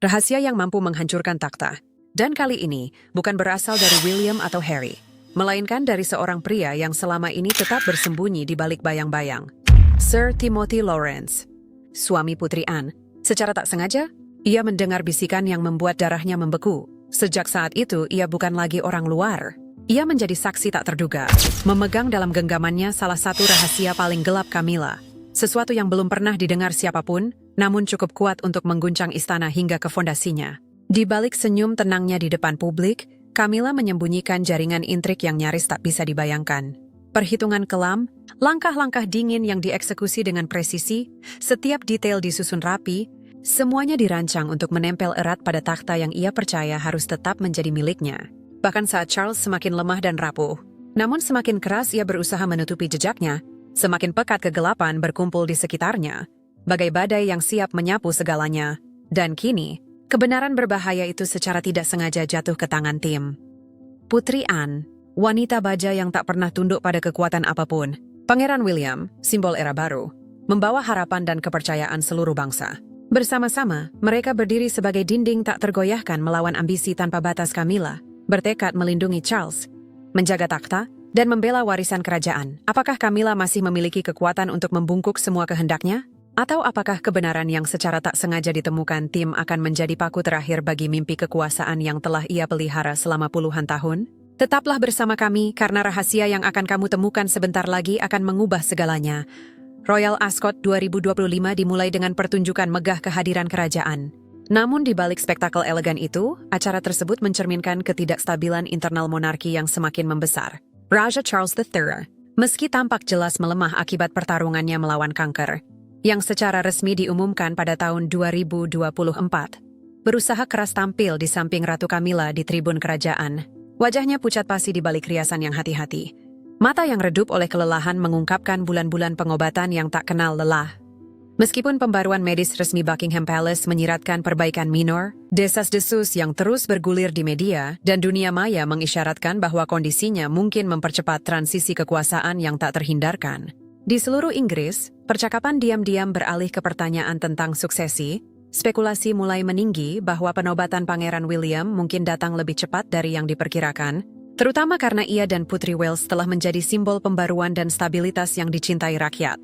Rahasia yang mampu menghancurkan takhta. Dan kali ini bukan berasal dari William atau Harry, melainkan dari seorang pria yang selama ini tetap bersembunyi di balik bayang-bayang. Sir Timothy Lawrence, suami Putri Anne. Secara tak sengaja, ia mendengar bisikan yang membuat darahnya membeku. Sejak saat itu, ia bukan lagi orang luar. Ia menjadi saksi tak terduga, memegang dalam genggamannya salah satu rahasia paling gelap Camilla. Sesuatu yang belum pernah didengar siapapun, namun cukup kuat untuk mengguncang istana hingga ke fondasinya. Di balik senyum tenangnya di depan publik, Camilla menyembunyikan jaringan intrik yang nyaris tak bisa dibayangkan. Perhitungan kelam, langkah-langkah dingin yang dieksekusi dengan presisi, setiap detail disusun rapi, semuanya dirancang untuk menempel erat pada takhta yang ia percaya harus tetap menjadi miliknya. Bahkan saat Charles semakin lemah dan rapuh, namun semakin keras ia berusaha menutupi jejaknya, semakin pekat kegelapan berkumpul di sekitarnya, bagai badai yang siap menyapu segalanya. Dan kini, kebenaran berbahaya itu secara tidak sengaja jatuh ke tangan Tim. Putri Anne, wanita baja yang tak pernah tunduk pada kekuatan apapun. Pangeran William, simbol era baru, membawa harapan dan kepercayaan seluruh bangsa. Bersama-sama, mereka berdiri sebagai dinding tak tergoyahkan melawan ambisi tanpa batas Camilla, bertekad melindungi Charles, menjaga takhta, dan membela warisan kerajaan. Apakah Camilla masih memiliki kekuatan untuk membungkuk semua kehendaknya? Atau apakah kebenaran yang secara tak sengaja ditemukan Tim akan menjadi paku terakhir bagi mimpi kekuasaan yang telah ia pelihara selama puluhan tahun? Tetaplah bersama kami karena rahasia yang akan kamu temukan sebentar lagi akan mengubah segalanya. Royal Ascot 2025 dimulai dengan pertunjukan megah kehadiran kerajaan. Namun di balik spektakel elegan itu, acara tersebut mencerminkan ketidakstabilan internal monarki yang semakin membesar. Raja Charles III, meski tampak jelas melemah akibat pertarungannya melawan kanker, yang secara resmi diumumkan pada tahun 2024, berusaha keras tampil di samping Ratu Camilla di tribun kerajaan. Wajahnya pucat pasi di balik riasan yang hati-hati. Mata yang redup oleh kelelahan mengungkapkan bulan-bulan pengobatan yang tak kenal lelah. Meskipun pembaruan medis resmi Buckingham Palace menyiratkan perbaikan minor, desas-desus yang terus bergulir di media dan dunia maya mengisyaratkan bahwa kondisinya mungkin mempercepat transisi kekuasaan yang tak terhindarkan. Di seluruh Inggris, percakapan diam-diam beralih ke pertanyaan tentang suksesi. Spekulasi mulai meninggi bahwa penobatan Pangeran William mungkin datang lebih cepat dari yang diperkirakan, terutama karena ia dan Putri Wales telah menjadi simbol pembaruan dan stabilitas yang dicintai rakyat.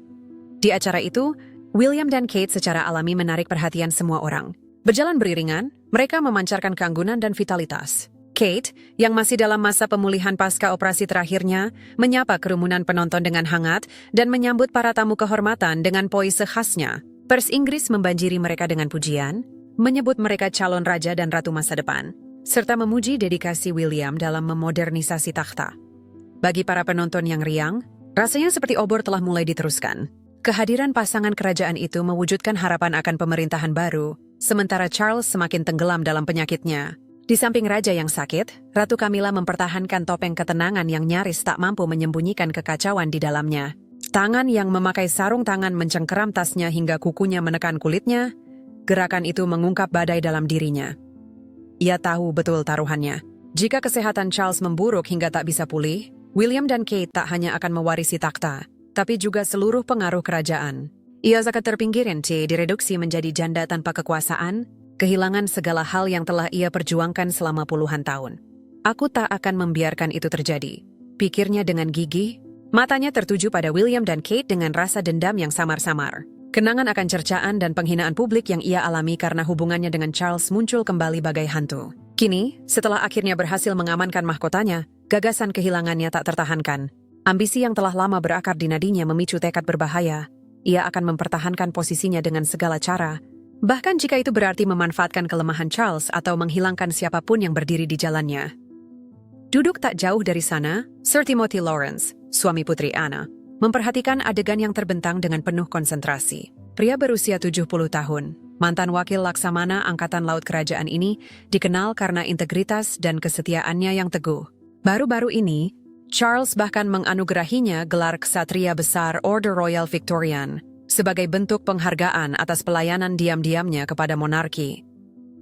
Di acara itu, William dan Kate secara alami menarik perhatian semua orang. Berjalan beriringan, mereka memancarkan keanggunan dan vitalitas. Kate, yang masih dalam masa pemulihan pasca operasi terakhirnya, menyapa kerumunan penonton dengan hangat dan menyambut para tamu kehormatan dengan poise khasnya. Pers Inggris membanjiri mereka dengan pujian, menyebut mereka calon raja dan ratu masa depan, serta memuji dedikasi William dalam memodernisasi takhta. Bagi para penonton yang riang, rasanya seperti obor telah mulai diteruskan. Kehadiran pasangan kerajaan itu mewujudkan harapan akan pemerintahan baru, sementara Charles semakin tenggelam dalam penyakitnya. Di samping raja yang sakit, Ratu Camilla mempertahankan topeng ketenangan yang nyaris tak mampu menyembunyikan kekacauan di dalamnya. Tangan yang memakai sarung tangan mencengkeram tasnya hingga kukunya menekan kulitnya, gerakan itu mengungkap badai dalam dirinya. Ia tahu betul taruhannya. Jika kesehatan Charles memburuk hingga tak bisa pulih, William dan Kate tak hanya akan mewarisi takhta, tapi juga seluruh pengaruh kerajaan. Ia akan terpinggirin direduksi menjadi janda tanpa kekuasaan, kehilangan segala hal yang telah ia perjuangkan selama puluhan tahun. Aku tak akan membiarkan itu terjadi, pikirnya dengan gigih. Matanya tertuju pada William dan Kate dengan rasa dendam yang samar-samar. Kenangan akan cercaan dan penghinaan publik yang ia alami karena hubungannya dengan Charles muncul kembali bagai hantu. Kini, setelah akhirnya berhasil mengamankan mahkotanya, gagasan kehilangannya tak tertahankan. Ambisi yang telah lama berakar di nadinya memicu tekad berbahaya. Ia akan mempertahankan posisinya dengan segala cara, bahkan jika itu berarti memanfaatkan kelemahan Charles atau menghilangkan siapapun yang berdiri di jalannya. Duduk tak jauh dari sana, Sir Timothy Lawrence, suami Putri Anne, memperhatikan adegan yang terbentang dengan penuh konsentrasi. Pria berusia 70 tahun, mantan wakil Laksamana Angkatan Laut Kerajaan ini, dikenal karena integritas dan kesetiaannya yang teguh. Baru-baru ini, Charles bahkan menganugerahinya gelar Ksatria Besar Order Royal Victorian sebagai bentuk penghargaan atas pelayanan diam-diamnya kepada monarki.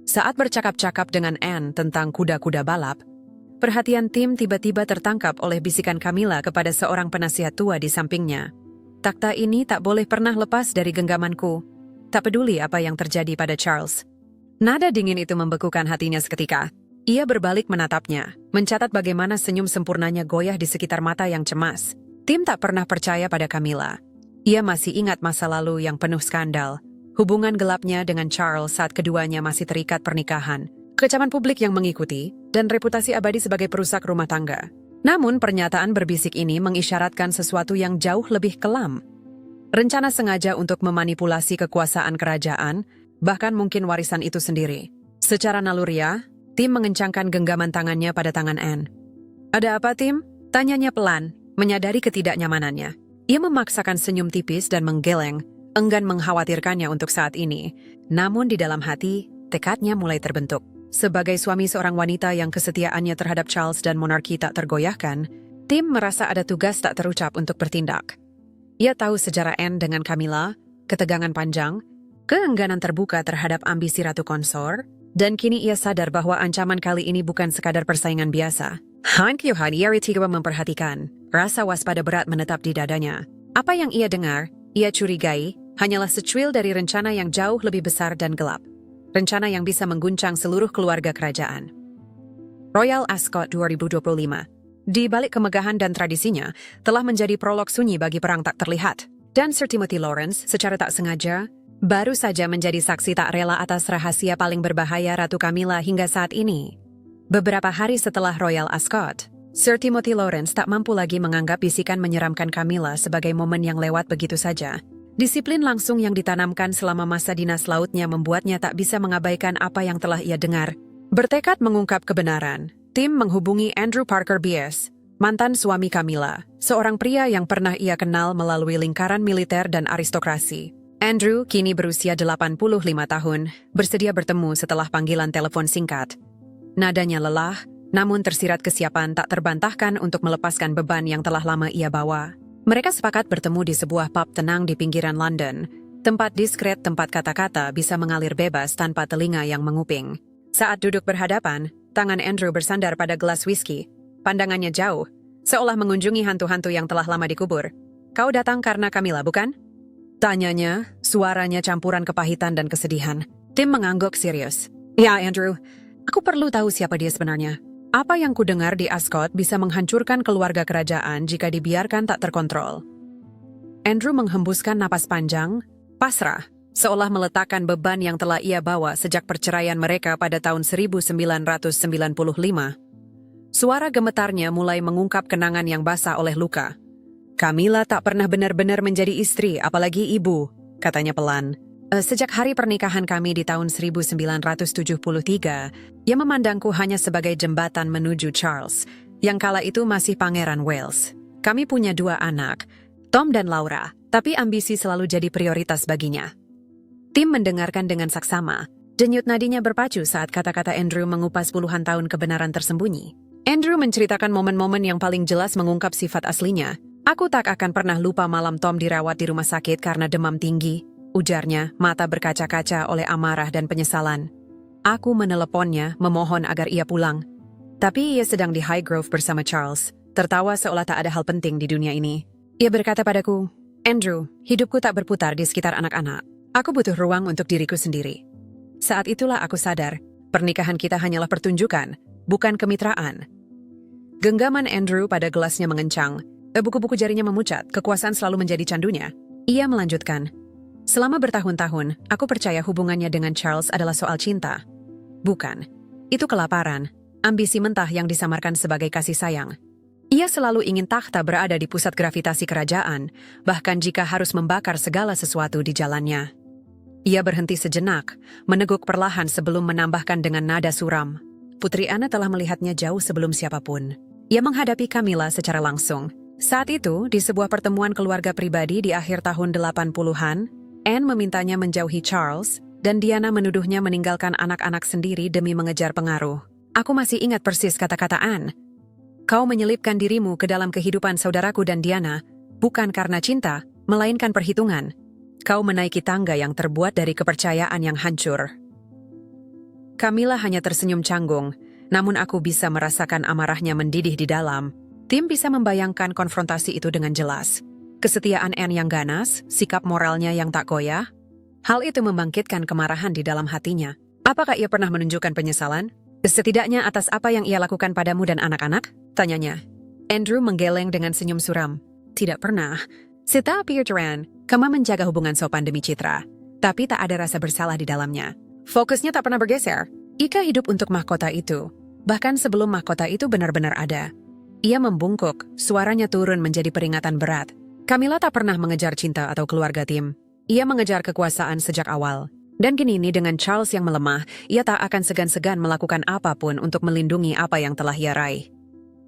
Saat bercakap-cakap dengan Anne tentang kuda-kuda balap, perhatian Tim tiba-tiba tertangkap oleh bisikan Camilla kepada seorang penasihat tua di sampingnya. Takhta ini tak boleh pernah lepas dari genggamanku. Tak peduli apa yang terjadi pada Charles. Nada dingin itu membekukan hatinya seketika. Ia berbalik menatapnya, mencatat bagaimana senyum sempurnanya goyah di sekitar mata yang cemas. Tim tak pernah percaya pada Camilla. Ia masih ingat masa lalu yang penuh skandal, hubungan gelapnya dengan Charles saat keduanya masih terikat pernikahan, kecaman publik yang mengikuti, dan reputasi abadi sebagai perusak rumah tangga. Namun pernyataan berbisik ini mengisyaratkan sesuatu yang jauh lebih kelam. Rencana sengaja untuk memanipulasi kekuasaan kerajaan, bahkan mungkin warisan itu sendiri. Secara naluriah, Tim mengencangkan genggaman tangannya pada tangan Anne. "Ada apa, Tim?" Tanyanya pelan, menyadari ketidaknyamanannya. Ia memaksakan senyum tipis dan menggeleng, enggan mengkhawatirkannya untuk saat ini. Namun di dalam hati, tekadnya mulai terbentuk. Sebagai suami seorang wanita yang kesetiaannya terhadap Charles dan monarki tak tergoyahkan, Tim merasa ada tugas tak terucap untuk bertindak. Ia tahu sejarah Anne dengan Camilla, ketegangan panjang, keengganan terbuka terhadap ambisi ratu konsor, dan kini ia sadar bahwa ancaman kali ini bukan sekadar persaingan biasa. Hankyuhan Yaritigawa memperhatikan, rasa waspada berat menetap di dadanya. Apa yang ia dengar, ia curigai, hanyalah secuil dari rencana yang jauh lebih besar dan gelap. Rencana yang bisa mengguncang seluruh keluarga kerajaan. Royal Ascot 2025. Di balik kemegahan dan tradisinya, telah menjadi prolog sunyi bagi perang tak terlihat. Dan Sir Timothy Lawrence, secara tak sengaja, baru saja menjadi saksi tak rela atas rahasia paling berbahaya Ratu Camilla hingga saat ini. Beberapa hari setelah Royal Ascot, Sir Timothy Lawrence tak mampu lagi menganggap bisikan menyeramkan Camilla sebagai momen yang lewat begitu saja. Disiplin langsung yang ditanamkan selama masa dinas lautnya membuatnya tak bisa mengabaikan apa yang telah ia dengar. Bertekad mengungkap kebenaran, Tim menghubungi Andrew Parker Bies, mantan suami Camilla, seorang pria yang pernah ia kenal melalui lingkaran militer dan aristokrasi. Andrew, kini berusia 85 tahun, bersedia bertemu setelah panggilan telepon singkat. Nadanya lelah, namun tersirat kesiapan tak terbantahkan untuk melepaskan beban yang telah lama ia bawa. Mereka sepakat bertemu di sebuah pub tenang di pinggiran London, tempat diskret tempat kata-kata bisa mengalir bebas tanpa telinga yang menguping. Saat duduk berhadapan, tangan Andrew bersandar pada gelas whisky. Pandangannya jauh, seolah mengunjungi hantu-hantu yang telah lama dikubur. "Kau datang karena Camilla, bukan?" Tanyanya, suaranya campuran kepahitan dan kesedihan. Tim mengangguk serius. "Ya, Andrew, aku perlu tahu siapa dia sebenarnya. Apa yang kudengar di Ascot bisa menghancurkan keluarga kerajaan jika dibiarkan tak terkontrol." Andrew menghembuskan napas panjang, pasrah, seolah meletakkan beban yang telah ia bawa sejak perceraian mereka pada tahun 1995. Suara gemetarnya mulai mengungkap kenangan yang basah oleh luka. "Camilla tak pernah benar-benar menjadi istri, apalagi ibu," katanya pelan. "Sejak hari pernikahan kami di tahun 1973, ia memandangku hanya sebagai jembatan menuju Charles, yang kala itu masih Pangeran Wales. Kami punya 2 anak, Tom dan Laura, tapi ambisi selalu jadi prioritas baginya." Tim mendengarkan dengan saksama. Denyut nadinya berpacu saat kata-kata Andrew mengupas puluhan tahun kebenaran tersembunyi. Andrew menceritakan momen-momen yang paling jelas mengungkap sifat aslinya. "Aku tak akan pernah lupa malam Tom dirawat di rumah sakit karena demam tinggi," ujarnya, mata berkaca-kaca oleh amarah dan penyesalan. "Aku meneleponnya, memohon agar ia pulang. Tapi ia sedang di Highgrove bersama Charles, tertawa seolah tak ada hal penting di dunia ini. Ia berkata padaku, 'Andrew, hidupku tak berputar di sekitar anak-anak. Aku butuh ruang untuk diriku sendiri.' Saat itulah aku sadar, pernikahan kita hanyalah pertunjukan, bukan kemitraan." Genggaman Andrew pada gelasnya mengencang. Buku-buku jarinya memucat, kekuasaan selalu menjadi candunya. Ia melanjutkan, "Selama bertahun-tahun, aku percaya hubungannya dengan Charles adalah soal cinta. Bukan. Itu kelaparan, ambisi mentah yang disamarkan sebagai kasih sayang. Ia selalu ingin takhta berada di pusat gravitasi kerajaan, bahkan jika harus membakar segala sesuatu di jalannya." Ia berhenti sejenak, meneguk perlahan sebelum menambahkan dengan nada suram. Putri Anne telah melihatnya jauh sebelum siapapun. Ia menghadapi Camilla secara langsung. Saat itu, di sebuah pertemuan keluarga pribadi di akhir tahun 80-an, Anne memintanya menjauhi Charles, dan Diana menuduhnya meninggalkan anak-anak sendiri demi mengejar pengaruh. "Aku masih ingat persis kata-kata Anne. Kau menyelipkan dirimu ke dalam kehidupan saudaraku dan Diana, bukan karena cinta, melainkan perhitungan. Kau menaiki tangga yang terbuat dari kepercayaan yang hancur." Camilla hanya tersenyum canggung, namun aku bisa merasakan amarahnya mendidih di dalam. Tim bisa membayangkan konfrontasi itu dengan jelas. Kesetiaan Anne yang ganas, sikap moralnya yang tak goyah. Hal itu membangkitkan kemarahan di dalam hatinya. Apakah ia pernah menunjukkan penyesalan? Setidaknya atas apa yang ia lakukan padamu dan anak-anak? Tanyanya. Andrew menggeleng dengan senyum suram. Tidak pernah. Sita Peartran, kami menjaga hubungan sopan demi citra. Tapi tak ada rasa bersalah di dalamnya. Fokusnya tak pernah bergeser. Ika hidup untuk mahkota itu. Bahkan sebelum mahkota itu benar-benar ada. Ia membungkuk, suaranya turun menjadi peringatan berat. Camilla tak pernah mengejar cinta atau keluarga Tim. Ia mengejar kekuasaan sejak awal. Dan kini dengan Charles yang melemah, ia tak akan segan-segan melakukan apapun untuk melindungi apa yang telah ia raih.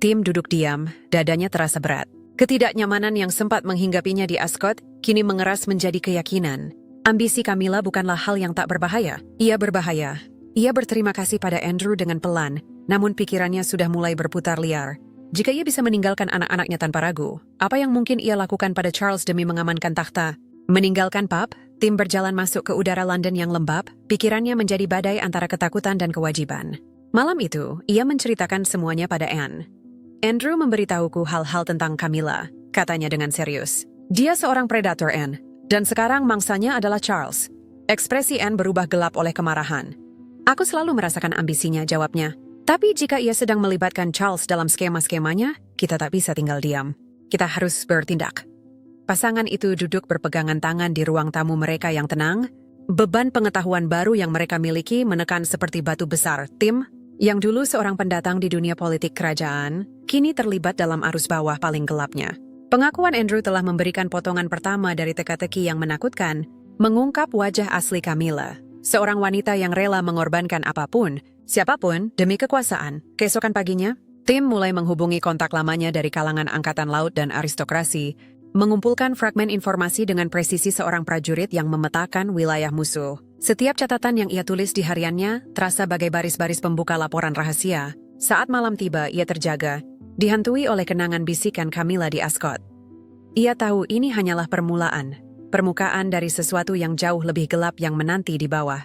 Tim duduk diam, dadanya terasa berat. Ketidaknyamanan yang sempat menghinggapinya di Ascot, kini mengeras menjadi keyakinan. Ambisi Camilla bukanlah hal yang tak berbahaya. Ia berbahaya. Ia berterima kasih pada Andrew dengan pelan, namun pikirannya sudah mulai berputar liar. Jika ia bisa meninggalkan anak-anaknya tanpa ragu, apa yang mungkin ia lakukan pada Charles demi mengamankan takhta? Meninggalkan pub, Tim berjalan masuk ke udara London yang lembab, pikirannya menjadi badai antara ketakutan dan kewajiban. Malam itu, ia menceritakan semuanya pada Anne. Andrew memberitahuku hal-hal tentang Camilla, katanya dengan serius. Dia seorang predator, Anne, dan sekarang mangsanya adalah Charles. Ekspresi Anne berubah gelap oleh kemarahan. Aku selalu merasakan ambisinya, jawabnya. Tapi jika ia sedang melibatkan Charles dalam skema-skemanya, kita tak bisa tinggal diam. Kita harus bertindak. Pasangan itu duduk berpegangan tangan di ruang tamu mereka yang tenang. Beban pengetahuan baru yang mereka miliki menekan seperti batu besar. Tim, yang dulu seorang pendatang di dunia politik kerajaan, kini terlibat dalam arus bawah paling gelapnya. Pengakuan Andrew telah memberikan potongan pertama dari teka-teki yang menakutkan, mengungkap wajah asli Camilla. Seorang wanita yang rela mengorbankan apapun, siapapun, demi kekuasaan. Keesokan paginya, Tim mulai menghubungi kontak lamanya dari kalangan angkatan laut dan aristokrasi, mengumpulkan fragmen informasi dengan presisi seorang prajurit yang memetakan wilayah musuh. Setiap catatan yang ia tulis di hariannya terasa bagai baris-baris pembuka laporan rahasia. Saat malam tiba, ia terjaga, dihantui oleh kenangan bisikan Camilla di Ascot. Ia tahu ini hanyalah permukaan dari sesuatu yang jauh lebih gelap yang menanti di bawah.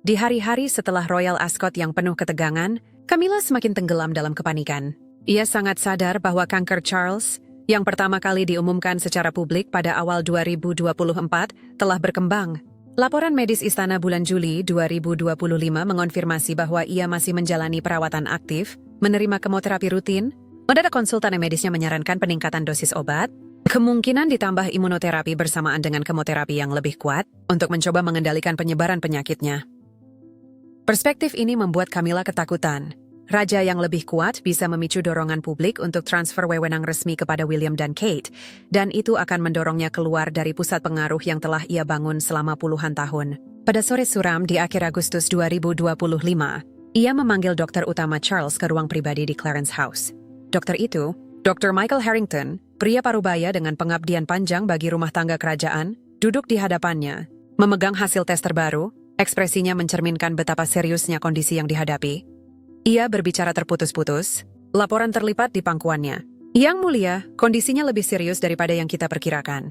Di hari-hari setelah Royal Ascot yang penuh ketegangan, Camilla semakin tenggelam dalam kepanikan. Ia sangat sadar bahwa kanker Charles, yang pertama kali diumumkan secara publik pada awal 2024, telah berkembang. Laporan medis Istana bulan Juli 2025 mengonfirmasi bahwa ia masih menjalani perawatan aktif, menerima kemoterapi rutin, mendadak konsultan medisnya menyarankan peningkatan dosis obat, kemungkinan ditambah imunoterapi bersamaan dengan kemoterapi yang lebih kuat untuk mencoba mengendalikan penyebaran penyakitnya. Perspektif ini membuat Camilla ketakutan. Raja yang lebih kuat bisa memicu dorongan publik untuk transfer wewenang resmi kepada William dan Kate, dan itu akan mendorongnya keluar dari pusat pengaruh yang telah ia bangun selama puluhan tahun. Pada sore suram di akhir Agustus 2025, ia memanggil dokter utama Charles ke ruang pribadi di Clarence House. Dokter itu, Dr. Michael Harrington, pria parubaya dengan pengabdian panjang bagi rumah tangga kerajaan, duduk di hadapannya, memegang hasil tes terbaru, ekspresinya mencerminkan betapa seriusnya kondisi yang dihadapi. Ia berbicara terputus-putus, laporan terlipat di pangkuannya. Yang mulia, kondisinya lebih serius daripada yang kita perkirakan.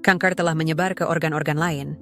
Kanker telah menyebar ke organ-organ lain.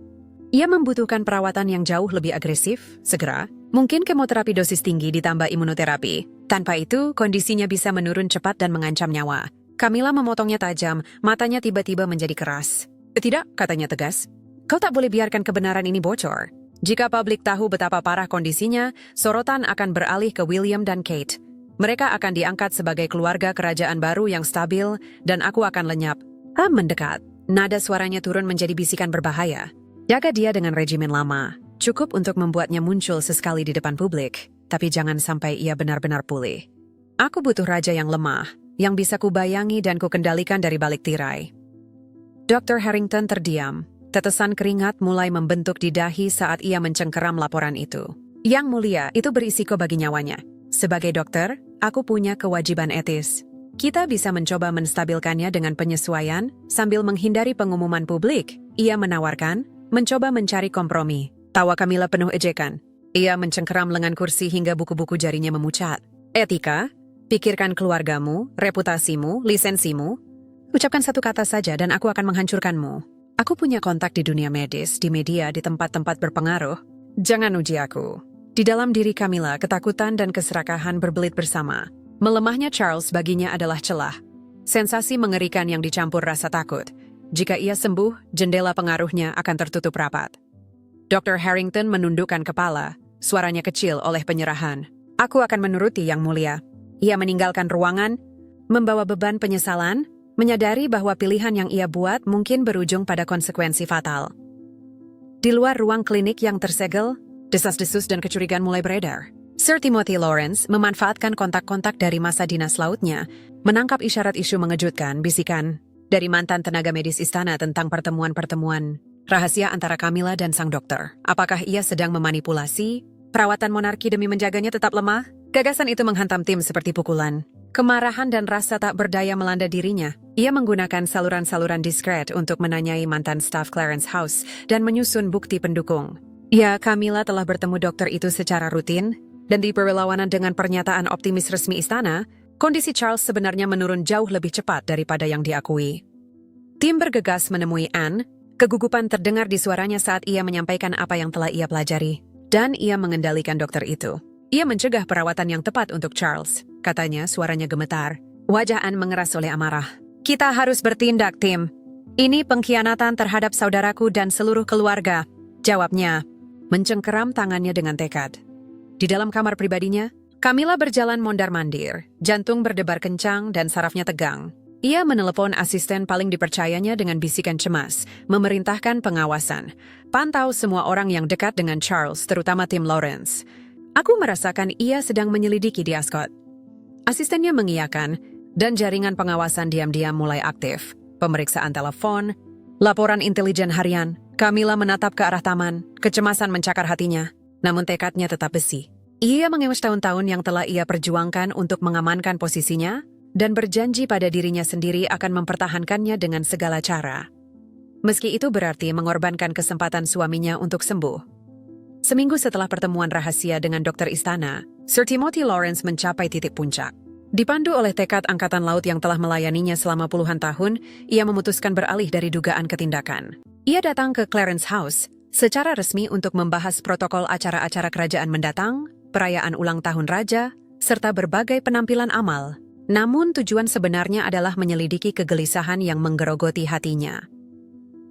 Ia membutuhkan perawatan yang jauh lebih agresif, segera, mungkin kemoterapi dosis tinggi ditambah imunoterapi. Tanpa itu, kondisinya bisa menurun cepat dan mengancam nyawa. Camilla memotongnya tajam, matanya tiba-tiba menjadi keras. Tidak, katanya tegas. Kau tak boleh biarkan kebenaran ini bocor. Jika publik tahu betapa parah kondisinya, sorotan akan beralih ke William dan Kate. Mereka akan diangkat sebagai keluarga kerajaan baru yang stabil, dan aku akan lenyap. Mendekat. Nada suaranya turun menjadi bisikan berbahaya. Jaga dia dengan regimen lama. Cukup untuk membuatnya muncul sesekali di depan publik, tapi jangan sampai ia benar-benar pulih. Aku butuh raja yang lemah, yang bisa kubayangi dan kukendalikan dari balik tirai. Dr. Harrington terdiam. Tetesan keringat mulai membentuk di dahi saat ia mencengkeram laporan itu. Yang mulia, itu berisiko bagi nyawanya. Sebagai dokter, aku punya kewajiban etis. Kita bisa mencoba menstabilkannya dengan penyesuaian sambil menghindari pengumuman publik. Ia menawarkan, mencoba mencari kompromi. Tawa Camilla penuh ejekan. Ia mencengkeram lengan kursi hingga buku-buku jarinya memucat. Etika, pikirkan keluargamu, reputasimu, lisensimu. Ucapkan satu kata saja dan aku akan menghancurkanmu. Aku punya kontak di dunia medis, di media, di tempat-tempat berpengaruh. Jangan uji aku. Di dalam diri Camilla, ketakutan dan keserakahan berbelit bersama. Melemahnya Charles baginya adalah celah. Sensasi mengerikan yang dicampur rasa takut. Jika ia sembuh, jendela pengaruhnya akan tertutup rapat. Dr. Harrington menundukkan kepala, suaranya kecil oleh penyerahan. Aku akan menuruti Yang Mulia. Ia meninggalkan ruangan, membawa beban penyesalan, menyadari bahwa pilihan yang ia buat mungkin berujung pada konsekuensi fatal. Di luar ruang klinik yang tersegel, desas-desus dan kecurigaan mulai beredar. Sir Timothy Lawrence memanfaatkan kontak-kontak dari masa dinas lautnya, menangkap isyarat isu mengejutkan, bisikan dari mantan tenaga medis istana tentang pertemuan-pertemuan rahasia antara Camilla dan sang dokter. Apakah ia sedang memanipulasi perawatan monarki demi menjaganya tetap lemah? Gagasan itu menghantam Tim seperti pukulan. Kemarahan dan rasa tak berdaya melanda dirinya. Ia menggunakan saluran-saluran diskret untuk menanyai mantan staf Clarence House dan menyusun bukti pendukung. Ya, Camilla telah bertemu dokter itu secara rutin, dan di berlawanan dengan pernyataan optimis resmi istana, kondisi Charles sebenarnya menurun jauh lebih cepat daripada yang diakui. Tim bergegas menemui Anne, kegugupan terdengar di suaranya saat ia menyampaikan apa yang telah ia pelajari, dan ia mengendalikan dokter itu. Ia mencegah perawatan yang tepat untuk Charles, katanya suaranya gemetar. Wajah Anne mengeras oleh amarah. Kita harus bertindak, Tim. Ini pengkhianatan terhadap saudaraku dan seluruh keluarga, jawabnya, mencengkeram tangannya dengan tekad. Di dalam kamar pribadinya, Camilla berjalan mondar-mandir, jantung berdebar kencang dan sarafnya tegang. Ia menelepon asisten paling dipercayanya dengan bisikan cemas, memerintahkan pengawasan. Pantau semua orang yang dekat dengan Charles, terutama Tim Lawrence. Aku merasakan ia sedang menyelidiki di Ascot. Asistennya mengiyakan, dan jaringan pengawasan diam-diam mulai aktif. Pemeriksaan telepon, laporan intelijen harian. Camilla menatap ke arah taman, kecemasan mencakar hatinya. Namun tekadnya tetap besi. Ia mengemas tahun-tahun yang telah ia perjuangkan untuk mengamankan posisinya dan berjanji pada dirinya sendiri akan mempertahankannya dengan segala cara. Meski itu berarti mengorbankan kesempatan suaminya untuk sembuh. Seminggu setelah pertemuan rahasia dengan dokter istana, Sir Timothy Lawrence mencapai titik puncak. Dipandu oleh tekad angkatan laut yang telah melayaninya selama puluhan tahun, ia memutuskan beralih dari dugaan ketindakan. Ia datang ke Clarence House secara resmi untuk membahas protokol acara-acara kerajaan mendatang, perayaan ulang tahun raja, serta berbagai penampilan amal. Namun tujuan sebenarnya adalah menyelidiki kegelisahan yang menggerogoti hatinya.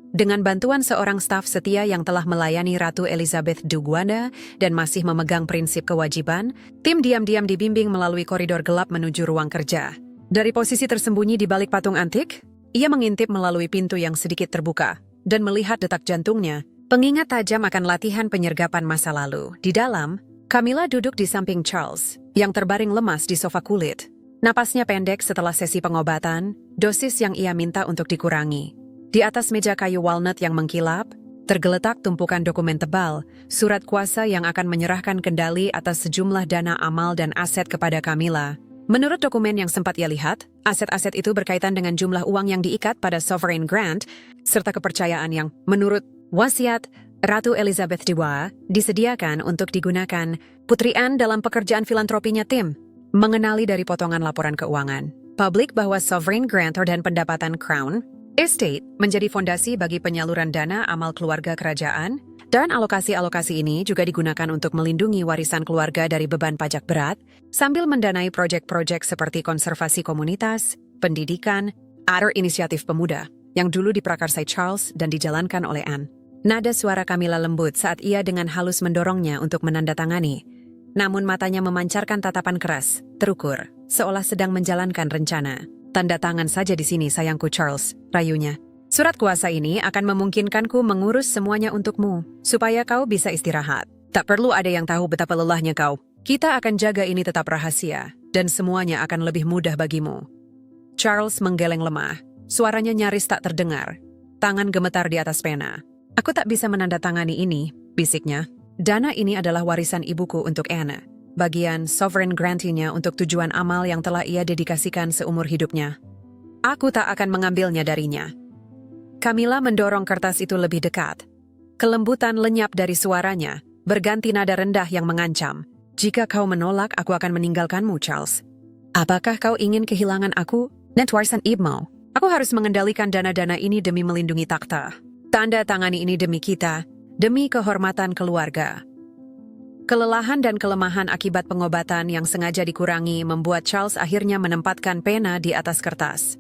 Dengan bantuan seorang staf setia yang telah melayani Ratu Elizabeth II dan masih memegang prinsip kewajiban, tim diam-diam dibimbing melalui koridor gelap menuju ruang kerja. Dari posisi tersembunyi di balik patung antik, ia mengintip melalui pintu yang sedikit terbuka dan melihat detak jantungnya. Pengingat tajam akan latihan penyergapan masa lalu. Di dalam, Camilla duduk di samping Charles, yang terbaring lemas di sofa kulit. Napasnya pendek setelah sesi pengobatan, dosis yang ia minta untuk dikurangi. Di atas meja kayu walnut yang mengkilap, tergeletak tumpukan dokumen tebal, surat kuasa yang akan menyerahkan kendali atas sejumlah dana amal dan aset kepada Camilla. Menurut dokumen yang sempat ia lihat, aset-aset itu berkaitan dengan jumlah uang yang diikat pada Sovereign Grant, serta kepercayaan yang, menurut wasiat Ratu Elizabeth II, disediakan untuk digunakan Putri Anne dalam pekerjaan filantropinya Tim. Mengenali dari potongan laporan keuangan publik bahwa Sovereign Grantor dan pendapatan Crown Estate menjadi fondasi bagi penyaluran dana amal keluarga kerajaan, dan alokasi-alokasi ini juga digunakan untuk melindungi warisan keluarga dari beban pajak berat, sambil mendanai proyek-proyek seperti konservasi komunitas, pendidikan, atau inisiatif pemuda, yang dulu diprakarsai Charles dan dijalankan oleh Anne. Nada suara Camilla lembut saat ia dengan halus mendorongnya untuk menandatangani. Namun matanya memancarkan tatapan keras, terukur, seolah sedang menjalankan rencana. Tanda tangan saja di sini, sayangku Charles, rayunya. Surat kuasa ini akan memungkinkanku mengurus semuanya untukmu, supaya kau bisa istirahat. Tak perlu ada yang tahu betapa lelahnya kau. Kita akan jaga ini tetap rahasia, dan semuanya akan lebih mudah bagimu. Charles menggeleng lemah, suaranya nyaris tak terdengar. Tangan gemetar di atas pena. Aku tak bisa menandatangani ini, bisiknya. Dana ini adalah warisan ibuku untuk Anne. Bagian sovereign grantinya untuk tujuan amal yang telah ia dedikasikan seumur hidupnya. Aku tak akan mengambilnya darinya. Camilla mendorong kertas itu lebih dekat. Kelembutan lenyap dari suaranya, berganti nada rendah yang mengancam. Jika kau menolak, aku akan meninggalkanmu, Charles. Apakah kau ingin kehilangan aku? Netwarisan Ibmo. Aku harus mengendalikan dana-dana ini demi melindungi takhta. Tanda tangani ini demi kita, demi kehormatan keluarga. Kelelahan dan kelemahan akibat pengobatan yang sengaja dikurangi membuat Charles akhirnya menempatkan pena di atas kertas.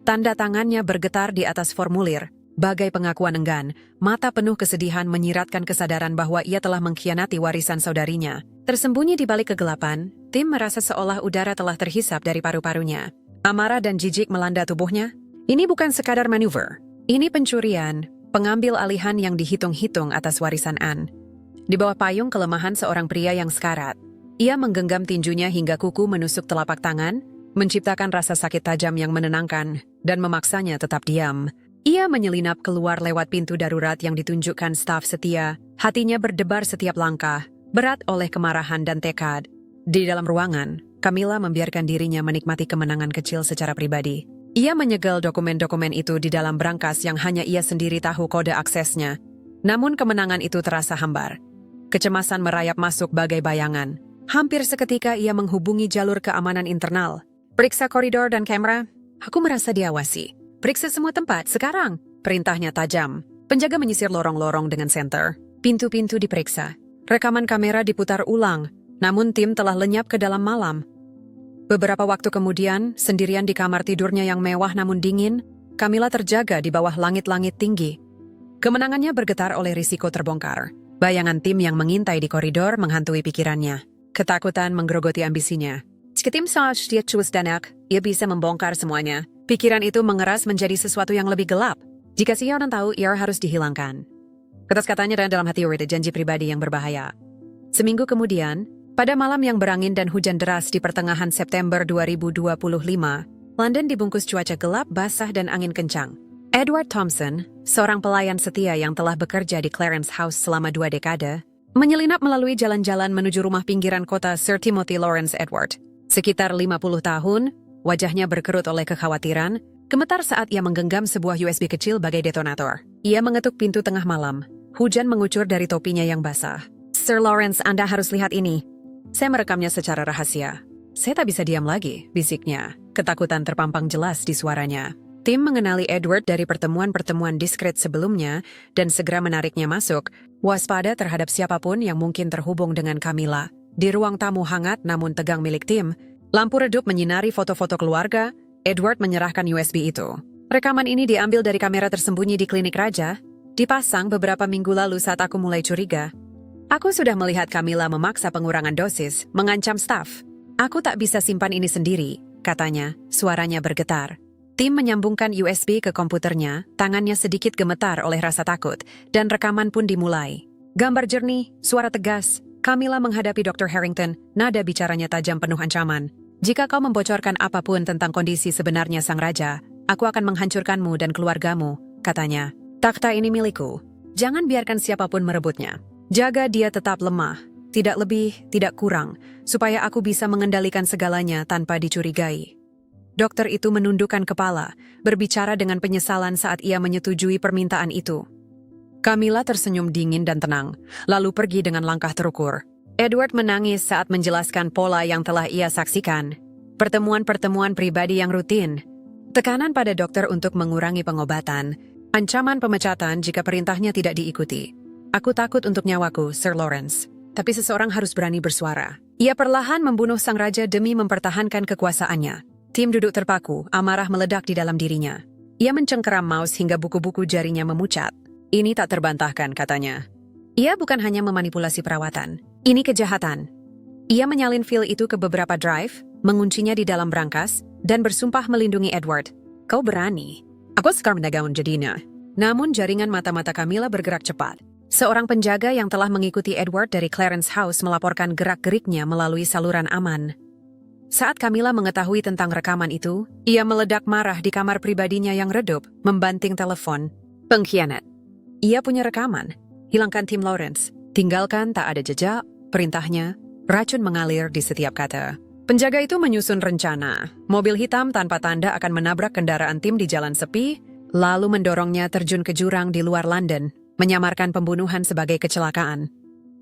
Tanda tangannya bergetar di atas formulir, bagai pengakuan enggan, mata penuh kesedihan menyiratkan kesadaran bahwa ia telah mengkhianati warisan saudarinya. Tersembunyi di balik kegelapan, Tim merasa seolah udara telah terhisap dari paru-parunya. Amarah dan jijik melanda tubuhnya. Ini bukan sekadar manuver. Ini pencurian, pengambil alihan yang dihitung-hitung atas warisan Anne. Di bawah payung kelemahan seorang pria yang sekarat, ia menggenggam tinjunya hingga kuku menusuk telapak tangan, menciptakan rasa sakit tajam yang menenangkan, dan memaksanya tetap diam. Ia menyelinap keluar lewat pintu darurat yang ditunjukkan staf setia, hatinya berdebar setiap langkah, berat oleh kemarahan dan tekad. Di dalam ruangan, Camilla membiarkan dirinya menikmati kemenangan kecil secara pribadi. Ia menyegel dokumen-dokumen itu di dalam brankas yang hanya ia sendiri tahu kode aksesnya. Namun kemenangan itu terasa hambar. Kecemasan merayap masuk bagai bayangan. Hampir seketika ia menghubungi jalur keamanan internal. Periksa koridor dan kamera. Aku merasa diawasi. Periksa semua tempat, sekarang. Perintahnya tajam. Penjaga menyisir lorong-lorong dengan senter. Pintu-pintu diperiksa. Rekaman kamera diputar ulang, namun Tim telah lenyap ke dalam malam. Beberapa waktu kemudian, sendirian di kamar tidurnya yang mewah namun dingin, Camilla terjaga di bawah langit-langit tinggi. Kemenangannya bergetar oleh risiko terbongkar. Bayangan Tim yang mengintai di koridor menghantui pikirannya. Ketakutan menggerogoti ambisinya. Jika Tim saja dia cus danak, ia bisa membongkar semuanya. Pikiran itu mengeras menjadi sesuatu yang lebih gelap. Jika seorang tahu, ia harus dihilangkan. Kertas katanya dalam hati Rita janji pribadi yang berbahaya. Seminggu kemudian, pada malam yang berangin dan hujan deras di pertengahan September 2025, London dibungkus cuaca gelap, basah dan angin kencang. Edward Thompson, seorang pelayan setia yang telah bekerja di Clarence House selama 2 dekade, menyelinap melalui jalan-jalan menuju rumah pinggiran kota Sir Timothy Lawrence Edward. Sekitar 50 tahun, wajahnya berkerut oleh kekhawatiran, gemetar saat ia menggenggam sebuah USB kecil bagai detonator. Ia mengetuk pintu tengah malam. Hujan mengucur dari topinya yang basah. Sir Lawrence, Anda harus lihat ini. Saya merekamnya secara rahasia. Saya tak bisa diam lagi, bisiknya. Ketakutan terpampang jelas di suaranya. Tim mengenali Edward dari pertemuan-pertemuan diskret sebelumnya dan segera menariknya masuk, waspada terhadap siapapun yang mungkin terhubung dengan Camilla. Di ruang tamu hangat namun tegang milik Tim, lampu redup menyinari foto-foto keluarga, Edward menyerahkan USB itu. Rekaman ini diambil dari kamera tersembunyi di klinik raja, dipasang beberapa minggu lalu saat aku mulai curiga. Aku sudah melihat Camilla memaksa pengurangan dosis, mengancam staf. Aku tak bisa simpan ini sendiri, katanya, suaranya bergetar. Tim menyambungkan USB ke komputernya, tangannya sedikit gemetar oleh rasa takut, dan rekaman pun dimulai. Gambar jernih, suara tegas. Camilla menghadapi Dr. Harrington, nada bicaranya tajam penuh ancaman. Jika kau membocorkan apapun tentang kondisi sebenarnya sang raja, aku akan menghancurkanmu dan keluargamu, katanya. Takhta ini milikku. Jangan biarkan siapapun merebutnya. Jaga dia tetap lemah, tidak lebih, tidak kurang, supaya aku bisa mengendalikan segalanya tanpa dicurigai. Dokter itu menundukkan kepala, berbicara dengan penyesalan saat ia menyetujui permintaan itu. Camilla tersenyum dingin dan tenang, lalu pergi dengan langkah terukur. Edward menangis saat menjelaskan pola yang telah ia saksikan. Pertemuan-pertemuan pribadi yang rutin, tekanan pada dokter untuk mengurangi pengobatan, ancaman pemecatan jika perintahnya tidak diikuti. Aku takut untuk nyawaku, Sir Lawrence. Tapi seseorang harus berani bersuara. Ia perlahan membunuh sang raja demi mempertahankan kekuasaannya. Tim duduk terpaku, amarah meledak di dalam dirinya. Ia mencengkeram mouse hingga buku-buku jarinya memucat. Ini tak terbantahkan, katanya. Ia bukan hanya memanipulasi perawatan. Ini kejahatan. Ia menyalin file itu ke beberapa drive, menguncinya di dalam brankas, dan bersumpah melindungi Edward. Kau berani. Aku sekarang mendagang jadinya. Namun jaringan mata-mata Camilla bergerak cepat. Seorang penjaga yang telah mengikuti Edward dari Clarence House melaporkan gerak-geriknya melalui saluran aman. Saat Camilla mengetahui tentang rekaman itu, ia meledak marah di kamar pribadinya yang redup, membanting telepon. Pengkhianat. Ia punya rekaman. Hilangkan Tim Lawrence. Tinggalkan tak ada jejak, perintahnya. Racun mengalir di setiap kata. Penjaga itu menyusun rencana. Mobil hitam tanpa tanda akan menabrak kendaraan Tim di jalan sepi, lalu mendorongnya terjun ke jurang di luar London, menyamarkan pembunuhan sebagai kecelakaan.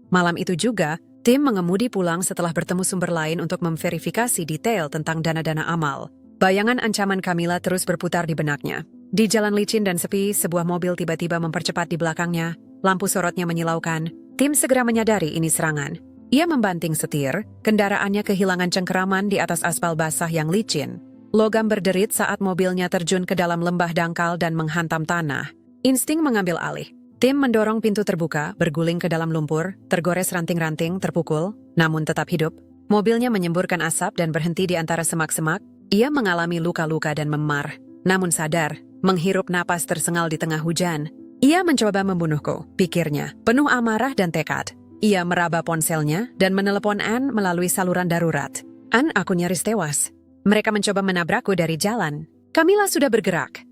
Malam itu juga, Tim mengemudi pulang setelah bertemu sumber lain untuk memverifikasi detail tentang dana-dana amal. Bayangan ancaman Camilla terus berputar di benaknya. Di jalan licin dan sepi, sebuah mobil tiba-tiba mempercepat di belakangnya. Lampu sorotnya menyilaukan. Tim segera menyadari ini serangan. Ia membanting setir, kendaraannya kehilangan cengkeraman di atas aspal basah yang licin. Logam berderit saat mobilnya terjun ke dalam lembah dangkal dan menghantam tanah. Insting mengambil alih. Tim mendorong pintu terbuka, berguling ke dalam lumpur, tergores ranting-ranting, terpukul, namun tetap hidup. Mobilnya menyemburkan asap dan berhenti di antara semak-semak. Ia mengalami luka-luka dan memar, namun sadar, menghirup napas tersengal di tengah hujan. Ia mencoba membunuhku, pikirnya, penuh amarah dan tekad. Ia meraba ponselnya dan menelepon Anne melalui saluran darurat. Anne, aku nyaris tewas. Mereka mencoba menabrakku dari jalan. Camilla sudah bergerak.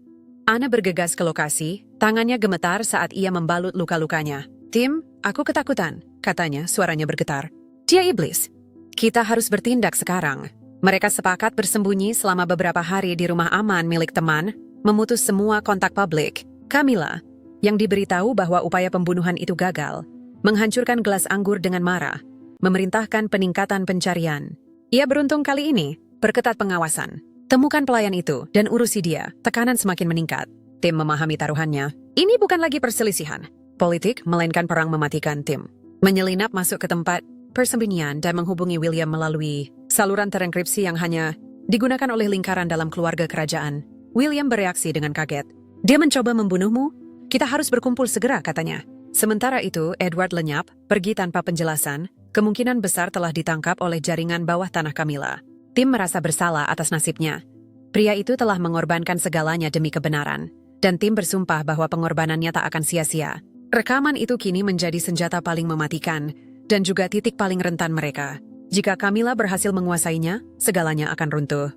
Anne bergegas ke lokasi, tangannya gemetar saat ia membalut luka-lukanya. Tim, aku ketakutan, katanya, suaranya bergetar. Dia iblis. Kita harus bertindak sekarang. Mereka sepakat bersembunyi selama beberapa hari di rumah aman milik teman, memutus semua kontak publik. Camilla, yang diberitahu bahwa upaya pembunuhan itu gagal, menghancurkan gelas anggur dengan marah, memerintahkan peningkatan pencarian. Ia beruntung kali ini, perketat pengawasan. Temukan pelayan itu dan urusi dia, tekanan semakin meningkat. Tim memahami taruhannya. Ini bukan lagi perselisihan politik, melainkan perang mematikan. Tim menyelinap masuk ke tempat persembunyian dan menghubungi William melalui saluran terenkripsi yang hanya digunakan oleh lingkaran dalam keluarga kerajaan. William bereaksi dengan kaget. Dia mencoba membunuhmu? Kita harus berkumpul segera, katanya. Sementara itu, Edward lenyap, pergi tanpa penjelasan, kemungkinan besar telah ditangkap oleh jaringan bawah tanah Camilla. Tim merasa bersalah atas nasibnya. Pria itu telah mengorbankan segalanya demi kebenaran, dan tim bersumpah bahwa pengorbanannya tak akan sia-sia. Rekaman itu kini menjadi senjata paling mematikan, dan juga titik paling rentan mereka. Jika Camilla berhasil menguasainya, segalanya akan runtuh.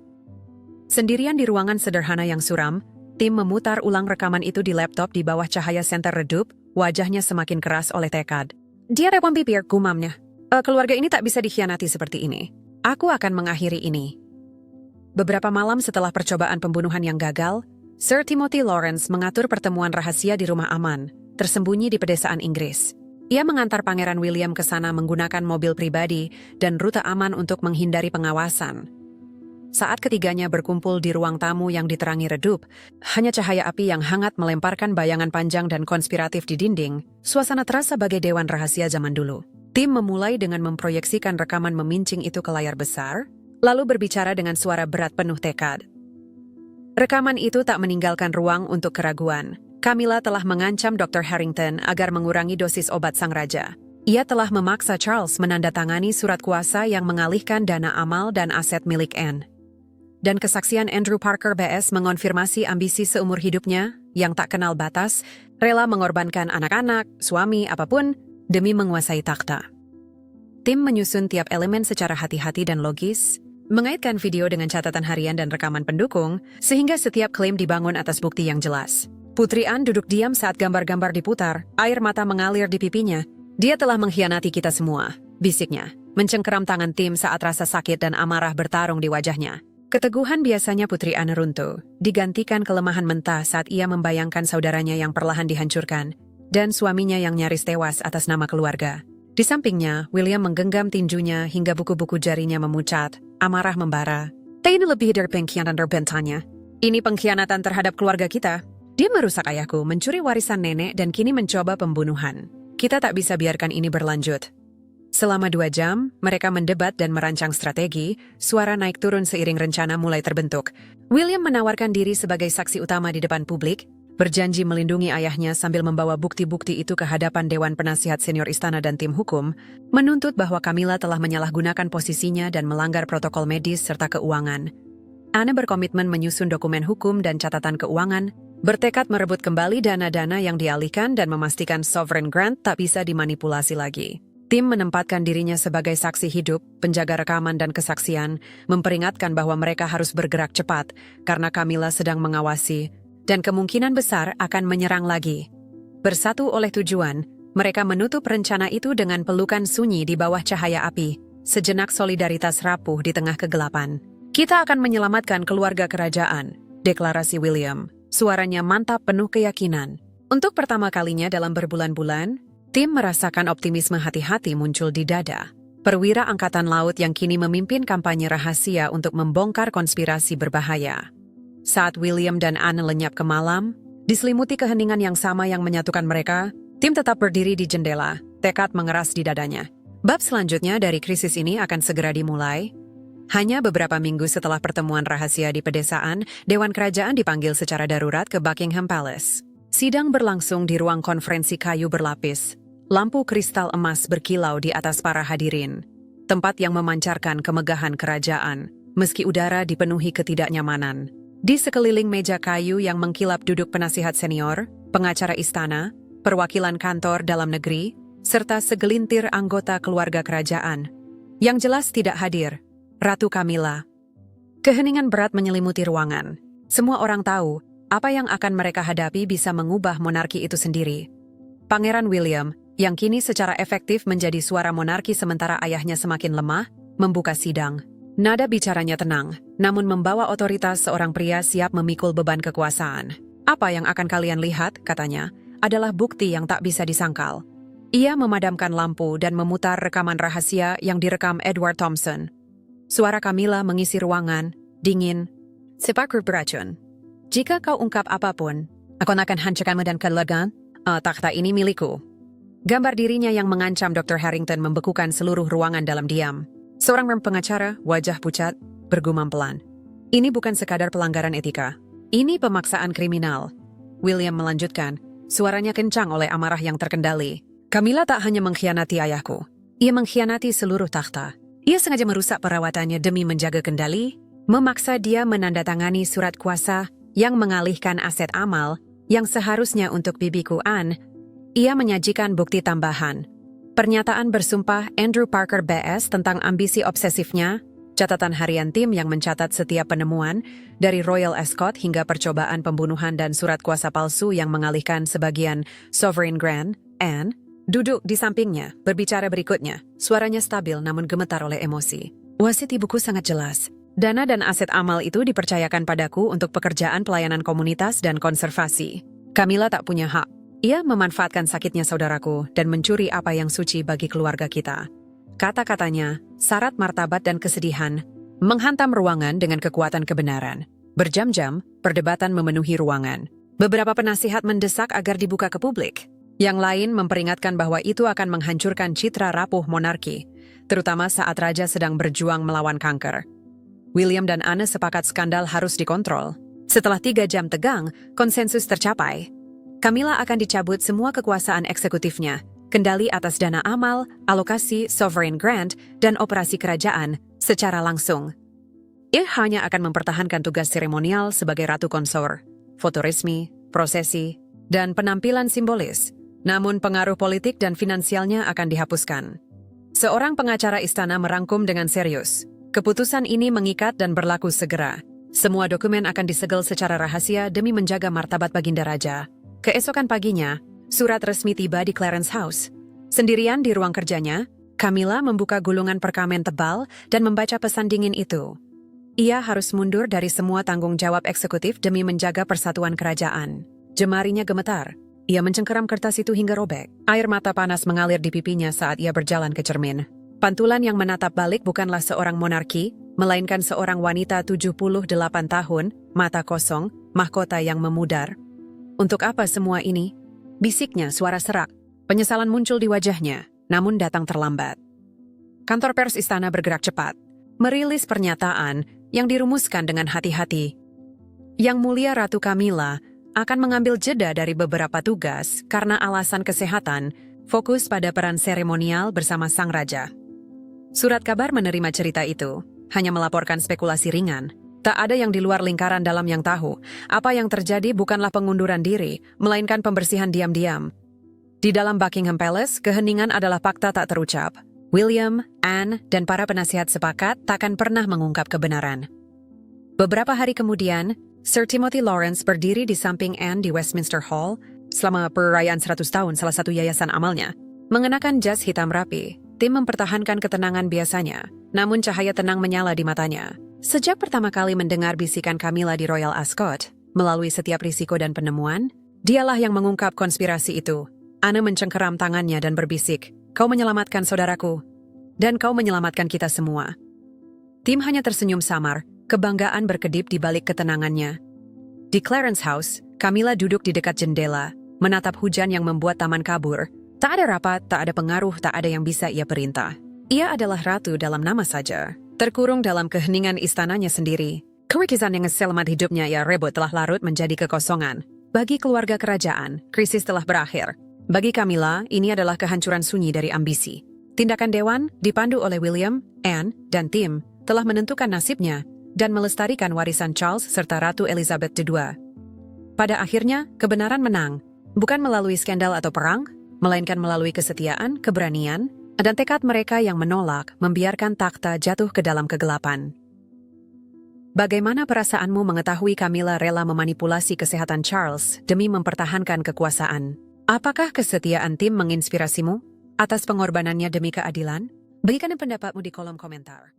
Sendirian di ruangan sederhana yang suram, tim memutar ulang rekaman itu di laptop di bawah cahaya senter redup, wajahnya semakin keras oleh tekad. Dia repot bibir, gumamnya. Keluarga ini tak bisa dikhianati seperti ini. Aku akan mengakhiri ini. Beberapa malam setelah percobaan pembunuhan yang gagal, Sir Timothy Lawrence mengatur pertemuan rahasia di rumah aman, tersembunyi di pedesaan Inggris. Ia mengantar Pangeran William ke sana menggunakan mobil pribadi dan rute aman untuk menghindari pengawasan. Saat ketiganya berkumpul di ruang tamu yang diterangi redup, hanya cahaya api yang hangat melemparkan bayangan panjang dan konspiratif di dinding, suasana terasa bagai dewan rahasia zaman dulu. Tim memulai dengan memproyeksikan rekaman memincing itu ke layar besar, lalu berbicara dengan suara berat penuh tekad. Rekaman itu tak meninggalkan ruang untuk keraguan. Camilla telah mengancam Dr. Harrington agar mengurangi dosis obat sang raja. Ia telah memaksa Charles menandatangani surat kuasa yang mengalihkan dana amal dan aset milik Anne. Dan kesaksian Andrew Parker BS mengonfirmasi ambisi seumur hidupnya yang tak kenal batas, rela mengorbankan anak-anak, suami, apapun, demi menguasai takhta. Tim menyusun tiap elemen secara hati-hati dan logis, mengaitkan video dengan catatan harian dan rekaman pendukung, sehingga setiap klaim dibangun atas bukti yang jelas. Putri Anne duduk diam saat gambar-gambar diputar, air mata mengalir di pipinya. Dia telah mengkhianati kita semua, bisiknya, mencengkeram tangan Tim saat rasa sakit dan amarah bertarung di wajahnya. Keteguhan biasanya Putri Anne runtuh, digantikan kelemahan mentah saat ia membayangkan saudaranya yang perlahan dihancurkan, dan suaminya yang nyaris tewas atas nama keluarga. Di sampingnya, William menggenggam tinjunya hingga buku-buku jarinya memucat, amarah membara. Ini lebih dari pengkhianatan terbentanya. Ini pengkhianatan terhadap keluarga kita. Dia merusak ayahku, mencuri warisan nenek, dan kini mencoba pembunuhan. Kita tak bisa biarkan ini berlanjut. Selama 2 jam, mereka mendebat dan merancang strategi, suara naik turun seiring rencana mulai terbentuk. William menawarkan diri sebagai saksi utama di depan publik, berjanji melindungi ayahnya sambil membawa bukti-bukti itu ke hadapan Dewan Penasihat Senior Istana dan tim hukum, menuntut bahwa Camilla telah menyalahgunakan posisinya dan melanggar protokol medis serta keuangan. Anne berkomitmen menyusun dokumen hukum dan catatan keuangan, bertekad merebut kembali dana-dana yang dialihkan dan memastikan sovereign grant tak bisa dimanipulasi lagi. Tim menempatkan dirinya sebagai saksi hidup, penjaga rekaman dan kesaksian, memperingatkan bahwa mereka harus bergerak cepat karena Camilla sedang mengawasi dan kemungkinan besar akan menyerang lagi. Bersatu oleh tujuan, mereka menutup rencana itu dengan pelukan sunyi di bawah cahaya api, sejenak solidaritas rapuh di tengah kegelapan. Kita akan menyelamatkan keluarga kerajaan, deklarasi William. Suaranya mantap penuh keyakinan. Untuk pertama kalinya dalam berbulan-bulan, tim merasakan optimisme hati-hati muncul di dada. Perwira Angkatan Laut yang kini memimpin kampanye rahasia untuk membongkar konspirasi berbahaya. Saat William dan Anne lenyap ke malam, diselimuti keheningan yang sama yang menyatukan mereka, tim tetap berdiri di jendela, tekad mengeras di dadanya. Bab selanjutnya dari krisis ini akan segera dimulai. Hanya beberapa minggu setelah pertemuan rahasia di pedesaan, Dewan Kerajaan dipanggil secara darurat ke Buckingham Palace. Sidang berlangsung di ruang konferensi kayu berlapis. Lampu kristal emas berkilau di atas para hadirin. Tempat yang memancarkan kemegahan kerajaan, meski udara dipenuhi ketidaknyamanan. Di sekeliling meja kayu yang mengkilap duduk penasihat senior, pengacara istana, perwakilan kantor dalam negeri, serta segelintir anggota keluarga kerajaan. Yang jelas tidak hadir, Ratu Camilla. Keheningan berat menyelimuti ruangan. Semua orang tahu, apa yang akan mereka hadapi bisa mengubah monarki itu sendiri. Pangeran William, yang kini secara efektif menjadi suara monarki sementara ayahnya semakin lemah, membuka sidang. Nada bicaranya tenang, namun membawa otoritas seorang pria siap memikul beban kekuasaan. Apa yang akan kalian lihat, katanya, adalah bukti yang tak bisa disangkal. Ia memadamkan lampu dan memutar rekaman rahasia yang direkam Edward Thompson. Suara Camilla mengisi ruangan, dingin, separuh beracun. Jika kau ungkap apapun, aku akan hancurkanmu dan keluarga. Takhta ini milikku. Gambar dirinya yang mengancam Dr. Harrington membekukan seluruh ruangan dalam diam. Seorang pengacara, wajah pucat, bergumam pelan. Ini bukan sekadar pelanggaran etika. Ini pemaksaan kriminal. William melanjutkan, suaranya kencang oleh amarah yang terkendali. Camilla tak hanya mengkhianati ayahku. Ia mengkhianati seluruh takhta. Ia sengaja merusak perawatannya demi menjaga kendali, memaksa dia menandatangani surat kuasa yang mengalihkan aset amal yang seharusnya untuk bibiku Anne. Ia menyajikan bukti tambahan. Pernyataan bersumpah Andrew Parker BS tentang ambisi obsesifnya, catatan harian tim yang mencatat setiap penemuan, dari Royal Ascot hingga percobaan pembunuhan dan surat kuasa palsu yang mengalihkan sebagian Sovereign Grand, Anne, duduk di sampingnya, berbicara berikutnya, suaranya stabil namun gemetar oleh emosi. Wasit ibuku sangat jelas. Dana dan aset amal itu dipercayakan padaku untuk pekerjaan pelayanan komunitas dan konservasi. Camilla tak punya hak. Ia memanfaatkan sakitnya saudaraku dan mencuri apa yang suci bagi keluarga kita. Kata-katanya, syarat martabat dan kesedihan, menghantam ruangan dengan kekuatan kebenaran. Berjam-jam, perdebatan memenuhi ruangan. Beberapa penasihat mendesak agar dibuka ke publik. Yang lain memperingatkan bahwa itu akan menghancurkan citra rapuh monarki, terutama saat raja sedang berjuang melawan kanker. William dan Anne sepakat skandal harus dikontrol. Setelah 3 jam tegang, konsensus tercapai. Camilla akan dicabut semua kekuasaan eksekutifnya, kendali atas dana amal, alokasi, sovereign grant, dan operasi kerajaan secara langsung. Ia hanya akan mempertahankan tugas seremonial sebagai ratu konsor, foto resmi, prosesi, dan penampilan simbolis. Namun pengaruh politik dan finansialnya akan dihapuskan. Seorang pengacara istana merangkum dengan serius. Keputusan ini mengikat dan berlaku segera. Semua dokumen akan disegel secara rahasia demi menjaga martabat Baginda Raja. Keesokan paginya, surat resmi tiba di Clarence House. Sendirian di ruang kerjanya, Camilla membuka gulungan perkamen tebal dan membaca pesan dingin itu. Ia harus mundur dari semua tanggung jawab eksekutif demi menjaga persatuan kerajaan. Jemarinya gemetar. Ia mencengkeram kertas itu hingga robek. Air mata panas mengalir di pipinya saat ia berjalan ke cermin. Pantulan yang menatap balik bukanlah seorang monarki, melainkan seorang wanita 78 tahun, mata kosong, mahkota yang memudar. Untuk apa semua ini? Bisiknya suara serak. Penyesalan muncul di wajahnya, namun datang terlambat. Kantor pers istana bergerak cepat, merilis pernyataan yang dirumuskan dengan hati-hati. Yang Mulia Ratu Camilla akan mengambil jeda dari beberapa tugas karena alasan kesehatan, fokus pada peran seremonial bersama sang raja. Surat kabar menerima cerita itu, hanya melaporkan spekulasi ringan. Tak ada yang di luar lingkaran dalam yang tahu. Apa yang terjadi bukanlah pengunduran diri, melainkan pembersihan diam-diam. Di dalam Buckingham Palace, keheningan adalah fakta tak terucap. William, Anne, dan para penasihat sepakat takkan pernah mengungkap kebenaran. Beberapa hari kemudian, Sir Timothy Lawrence berdiri di samping Anne di Westminster Hall selama perayaan 100 tahun salah satu yayasan amalnya. Mengenakan jas hitam rapi, tim mempertahankan ketenangan biasanya, namun cahaya tenang menyala di matanya. Sejak pertama kali mendengar bisikan Camilla di Royal Ascot, melalui setiap risiko dan penemuan, dialah yang mengungkap konspirasi itu. Anne mencengkeram tangannya dan berbisik, "Kau menyelamatkan saudaraku, dan kau menyelamatkan kita semua." Tim hanya tersenyum samar, kebanggaan berkedip di balik ketenangannya. Di Clarence House, Camilla duduk di dekat jendela, menatap hujan yang membuat taman kabur. Tak ada rapat, tak ada pengaruh, tak ada yang bisa ia perintah. Ia adalah ratu dalam nama saja. Terkurung dalam keheningan istananya sendiri. Kewikisan yang selamat hidupnya ia rebut telah larut menjadi kekosongan. Bagi keluarga kerajaan, krisis telah berakhir. Bagi Camilla, ini adalah kehancuran sunyi dari ambisi. Tindakan Dewan, dipandu oleh William, Anne, dan Tim, telah menentukan nasibnya dan melestarikan warisan Charles serta Ratu Elizabeth II. Pada akhirnya, kebenaran menang, bukan melalui skandal atau perang, melainkan melalui kesetiaan, keberanian, dan tekad mereka yang menolak membiarkan takhta jatuh ke dalam kegelapan. Bagaimana perasaanmu mengetahui Camilla rela memanipulasi kesehatan Charles demi mempertahankan kekuasaan? Apakah kesetiaan Tim menginspirasimu atas pengorbanannya demi keadilan? Berikan pendapatmu di kolom komentar.